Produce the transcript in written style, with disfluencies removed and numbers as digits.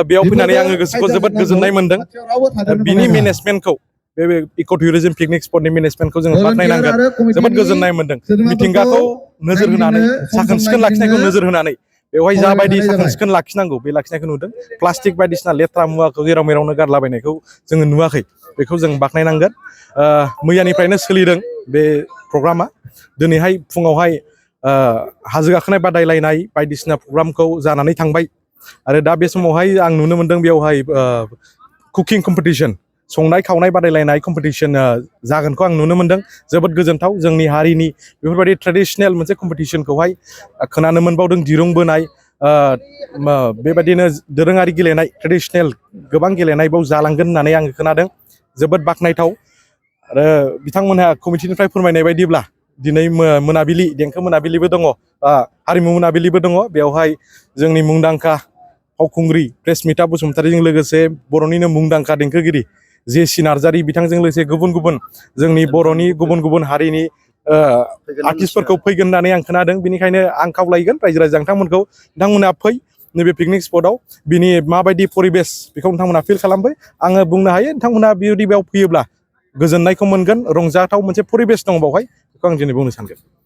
बेयाव फैनानै आङो गोसोखौ जोबोद गोजोननाय मोनदों बिनि मेनेजमेन्टखौ बे इक' टुरिजम पिकनिक स्पटनि मेनेजमेन्टखौ जोङो बाख्नायनांगोन जोबोद गोजोननाय मोनदों मिथिंगाखौ नोजोर होनानै साखोन सिखोन लाखिनायखौ नोजोर होनानै बेवहाय जाबायदि साखोन सिखोन लाखिनांगौ बे लाखिनायखौ नुदों प्लास्टिक बायदिसिना लेथ्रा मुवाखौ जेराव मेरावनो गारलाबायनायखौ जोङो नुवाखै बेखौ जों बाख्नायनांगोन मैयानिफ्रायनो सोलिदों बे प्रग्रामा दिनैहाय फुङावहाय हाजो गाखोनाय बादायलायनाय बायदिसिना प्रग्रामखौ जानानै थांबाय आरो दा बे समावहाय आं नुनो मोनदों बेवहाय कुकिं कम्पिटिशन संनाय खावनाय बादायलायनाय कम्पिटिशन जागोनखौ आं नुनो मोनदों जोबोद गोजोनथाव जोंनि हारिनि बेफोरबायदि ट्रेडिशनेल मोनसे कम्पिटिशनखौहाय खोनानो मोनबावदों दिरुं बोनाय बेबायदिनो दोरोङारि गेलेनाय ट्रेडिशनेल गोबां गेलेनाय बाव जालांगोन होननानै आङो खोनादों जोबोद बाख्नायथाव आरो बिथांमोनहा कमिटिनिफ्राय फोरमायनाय बायदिब्ला दिनै मोनाबिलि देंखो मोनाबिलिबो दङ हारिमु मोनाबिलिबो दङ बेवहाय जोंनि मुंदांखा फावखुंग्रि प्रेसमिता बसुमतारीजों लोगोसे बर'निनो मुंदांखा देंखोगिरि जेसि नार्जारी बिथांजों लोगोसे गुबुन गुबुन जोंनि बर'नि गुबुन गुबुन हारिनि आर्टिस्टफोरखौ फैगोन होननानै आं खोनादों बेनिखायनो आं खावलायगोन रायजो राजा नोंथांमोनहा फै नैबे पिकनिक स्पटआव बिनि माबायदि परिबेस बेखौ नोंथांमोना फिल खालामबाय आङो बुंनो हायो नोंथांमोना बेयाव फैयोब्ला गोजोननायखौ मोनगोन रंजाथाव मोनसे परिबेस दं बावहाय बेखौ आं दिनै बुंनो सानगोन